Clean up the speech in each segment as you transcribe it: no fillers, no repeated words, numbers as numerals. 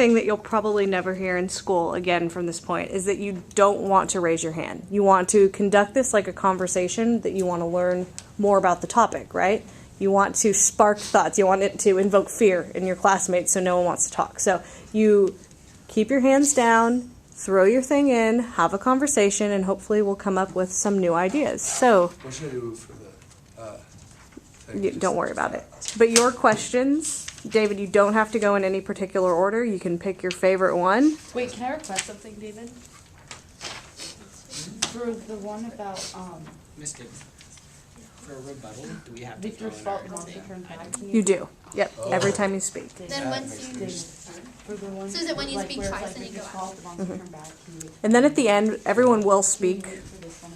thing that you'll probably never hear in school again from this point is that you don't want to raise your hand. You want to conduct this like a conversation, that you want to learn more about the topic, right? You want to spark thoughts. You want it to invoke fear in your classmates so no one wants to talk. So you keep your hands down, throw your thing in, have a conversation, and hopefully we'll come up with some new ideas. So what should I do for the don't worry about it. But your questions, David, you don't have to go in any particular order. You can pick your favorite one. Wait, can I request something, David? For the one about Miss Gibbs, for a rebuttal, do we have to Victor's throw fault in our not to thing? turn back? You do. Yep. Every time you speak. Then once you, For the one, So is it when you like, speak where it's twice like and you Victor's go fault not to turn back, And then at the end, everyone will speak.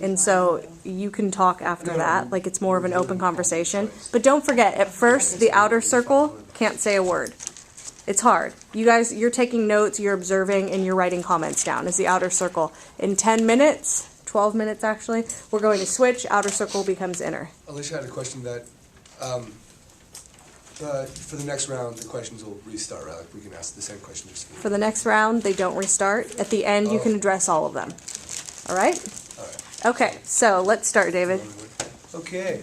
And so you can talk after that, like it's more of an open conversation. But don't forget, at first, the outer circle can't say a word. It's hard. You guys, you're taking notes, you're observing, and you're writing comments down as the outer circle. In 10 minutes, 12 minutes actually, we're going to switch, outer circle becomes inner. Alicia had a question that, for the next round, the questions will restart, right? Like we can ask the same question just For the next round, they don't restart. At the end, you can address all of them. All right? All right. Okay, so let's start, David. Okay.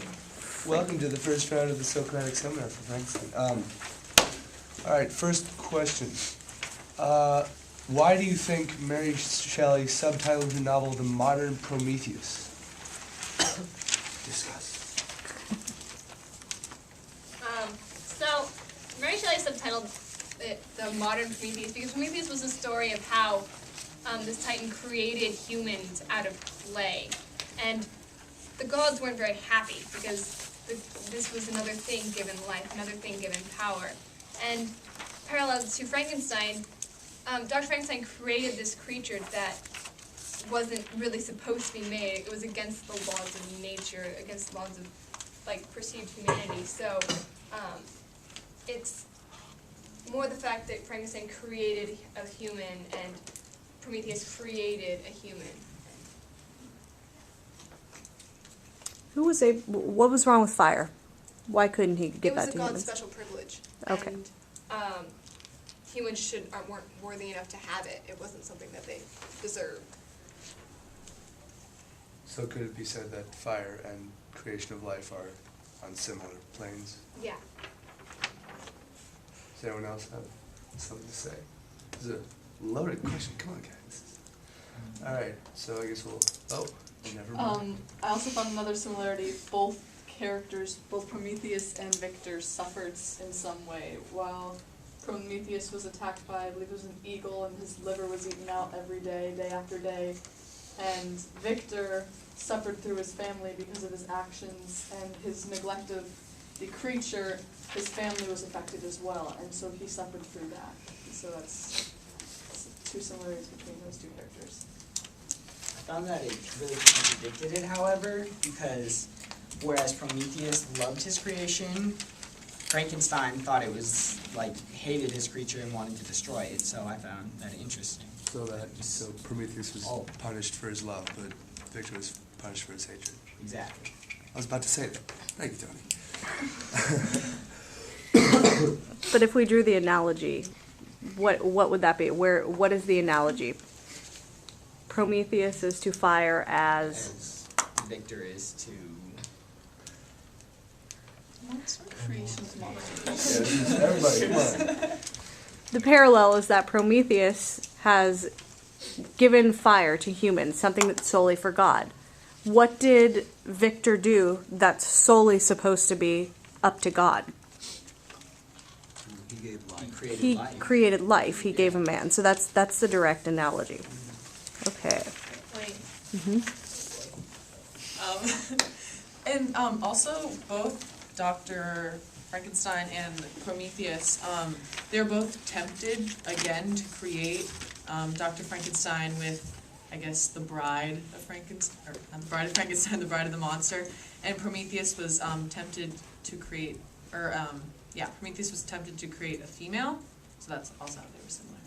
Welcome to the first round of the Socratic Seminar for Frankenstein. All right, first question. Why do you think Mary Shelley subtitled her novel The Modern Prometheus? Discuss. So, Mary Shelley subtitled it The Modern Prometheus because Prometheus was a story of how this titan created humans out of clay. And the gods weren't very happy because this was another thing given life, another thing given power. And parallel to Frankenstein, Dr. Frankenstein created this creature that wasn't really supposed to be made. It was against the laws of nature, against the laws of perceived humanity. So it's more the fact that Frankenstein created a human and Prometheus created a human. What was wrong with fire? Why couldn't he give that to It was a god's humans? special privilege. Okay. And humans weren't worthy enough to have it. It wasn't something that they deserved. So could it be said that fire and creation of life are on similar planes? Yeah. Does anyone else have something to say? This is a loaded question. Come on, guys. All right. So I guess we'll. Oh, never mind. I also found another similarity. Both characters, both Prometheus and Victor, suffered in some way. While Prometheus was attacked by, I believe it was an eagle, and his liver was eaten out every day, day after day. And Victor suffered through his family because of his actions and his neglect of the creature. His family was affected as well, and so he suffered through that. So that's two similarities between those two characters. I found that it really contradicted it, however, because whereas Prometheus loved his creation, Frankenstein thought it was, hated his creature and wanted to destroy it, so I found that interesting. So Prometheus was punished for his love, but Victor was punished for his hatred. Exactly. I was about to say that. Thank you, Tony. But if we drew the analogy, what would that be? What is the analogy? Prometheus is to fire as Victor is to... Creation's Everybody, come on. the parallel is that Prometheus has given fire to humans, something that's solely for God. What did Victor do that's solely supposed to be up to God? He gave life. He created life. He gave a man. So that's the direct analogy. Okay. Wait. And also both Dr. Frankenstein and Prometheus, they're both tempted again to create Dr. Frankenstein with, I guess, the bride of Frankenstein, or not the bride of Frankenstein, the bride of the monster, and Prometheus was tempted to create, Prometheus was tempted to create a female, so that's also how they were similar.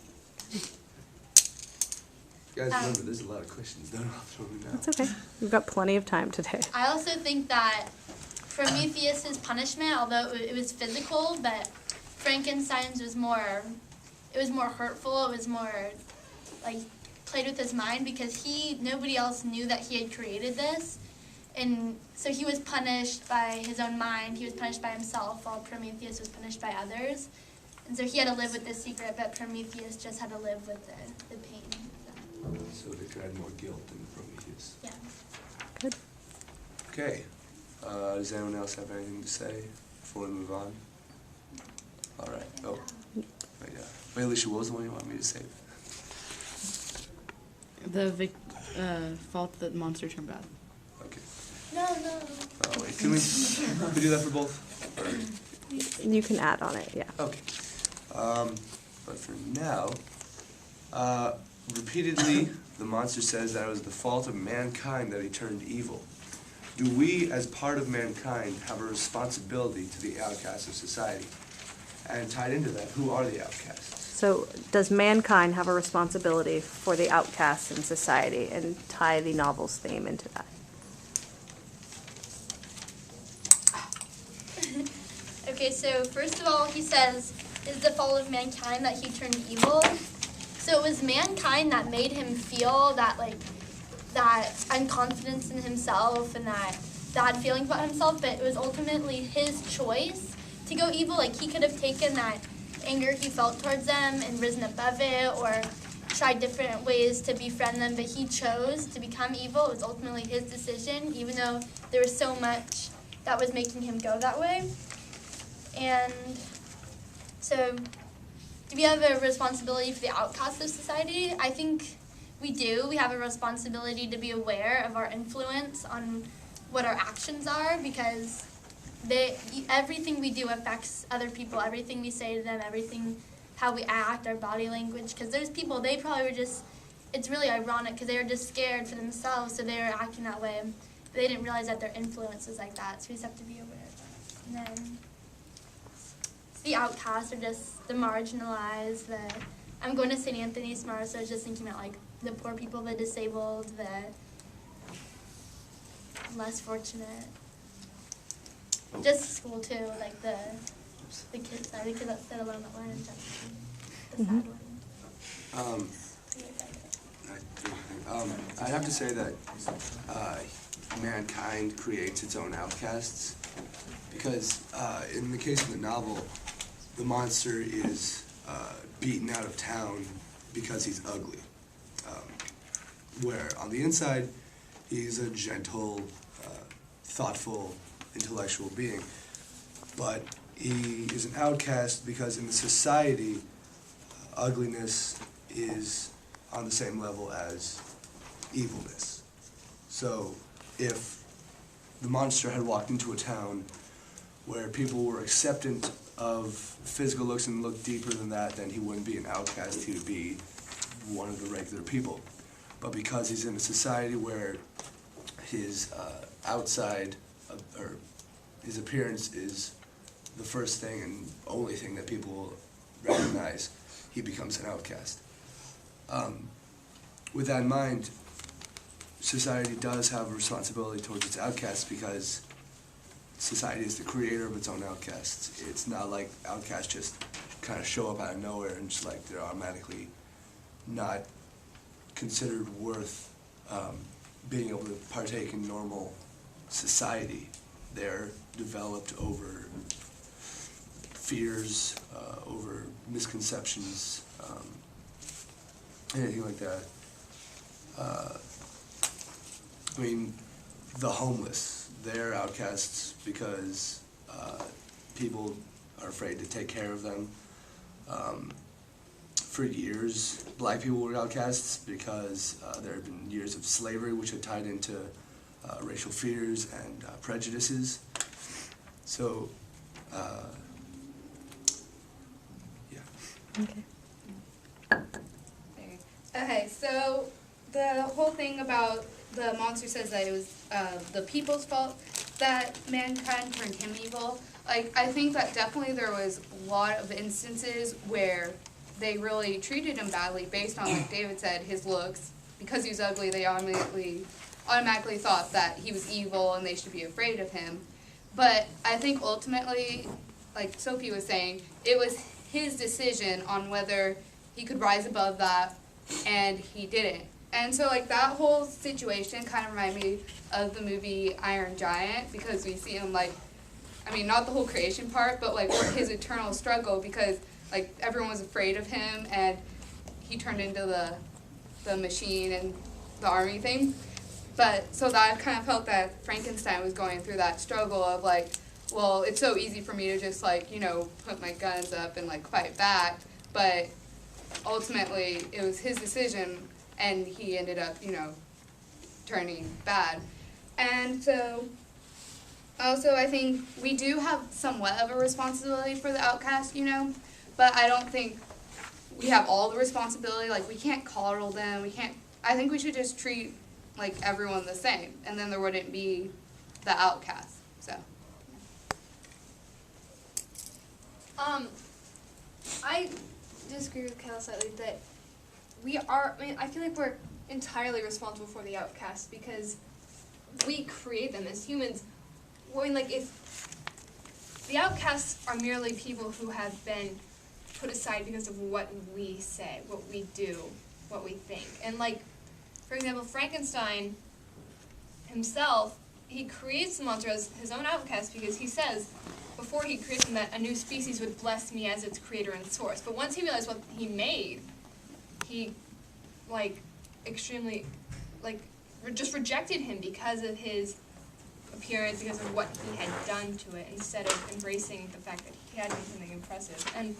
Guys, remember, there's a lot of questions. Don't throw me now. That's okay. We've got plenty of time today. I also think that Prometheus's punishment, although it was physical, but Frankenstein's was more, it was more hurtful, it was more like played with his mind because nobody else knew that he had created this. And so he was punished by his own mind, he was punished by himself, while Prometheus was punished by others. And so he had to live with this secret, but Prometheus just had to live with the pain. So they could add more guilt than Prometheus. Yeah. Good. Okay. Does anyone else have anything to say before we move on? All right. Oh. Wait, wait, Alicia, what was the one you wanted me to save? The fault that monster turned bad. Okay. No. Oh, wait. Can we do that for both? Or- You can add on it, yeah. Okay. But for now, repeatedly, the monster says that it was the fault of mankind that he turned evil. Do we, as part of mankind, have a responsibility to the outcasts of society? And tied into that, who are the outcasts? So does mankind have a responsibility for the outcasts in society, and tie the novel's theme into that? Okay, so first of all, he says, is the fault of mankind that he turned evil? So it was mankind that made him feel that unconfidence in himself and that bad feelings about himself, but it was ultimately his choice to go evil. Like, he could have taken that anger he felt towards them and risen above it, or tried different ways to befriend them, but he chose to become evil. It was ultimately his decision, even though there was so much that was making him go that way. And so, do we have a responsibility for the outcasts of society? I think we do. We have a responsibility to be aware of our influence on what our actions are, because everything we do affects other people. Everything we say to them, everything, how we act, our body language. Because there's people, they probably were just, it's really ironic because they were just scared for themselves, so they were acting that way. But they didn't realize that their influence was like that, so we just have to be aware of that. And then the outcasts are just the marginalized, I'm going to St. Anthony's tomorrow, so I was just thinking about like the poor people, the disabled, the less fortunate. Just school too, like the kids that alone that learn and just the sad one. I'd have to say that mankind creates its own outcasts, because in the case of the novel, the monster is beaten out of town because he's ugly. Where on the inside, he's a gentle, thoughtful, intellectual being. But he is an outcast because in the society, ugliness is on the same level as evilness. So if the monster had walked into a town where people were acceptant of physical looks and looked deeper than that, then he wouldn't be an outcast, he would be one of the regular people. But because he's in a society where his outside, or his appearance is the first thing and only thing that people recognize, he becomes an outcast. With that in mind, society does have a responsibility towards its outcasts, because society is the creator of its own outcasts. It's not like outcasts just kind of show up out of nowhere and just like they're automatically not considered worth being able to partake in normal society. They're developed over fears, over misconceptions, anything like that. I mean, the homeless, they're outcasts because people are afraid to take care of them. For years, black people were outcasts because there have been years of slavery which had tied into racial fears and prejudices. So, yeah. Okay. Okay, so the whole thing about the monster says that it was the people's fault that mankind turned him evil. Like, I think that definitely there was a lot of instances where they really treated him badly based on, like David said, his looks. Because he was ugly, they automatically thought that he was evil and they should be afraid of him. But I think ultimately, like Sophie was saying, it was his decision on whether he could rise above that, and he didn't. And so like that whole situation kind of reminded me of the movie Iron Giant, because we see him like, I mean, not the whole creation part, but like his eternal struggle, because like everyone was afraid of him, and he turned into the machine and the army thing. But so that I kind of felt that Frankenstein was going through that struggle of like, well, it's so easy for me to just like, you know, put my guns up and like fight back, but ultimately it was his decision, and he ended up, you know, turning bad. And so also I think we do have somewhat of a responsibility for the outcast, you know, but I don't think we have all the responsibility. Like, we can't coddle them, we can't, I think we should just treat like everyone the same, and then there wouldn't be the outcast. So I disagree with Kayla slightly that we are, I mean, I feel like we're entirely responsible for the outcasts because we create them as humans. I mean, like, if the outcasts are merely people who have been put aside because of what we say, what we do, what we think. And like, for example, Frankenstein himself, he creates the monster as his own outcast because he says, before he creates him, that a new species would bless me as its creator and source. But once he realized what he made, he, like, extremely, like, just rejected him because of his appearance, because of what he had done to it, instead of embracing the fact that he had done something impressive. And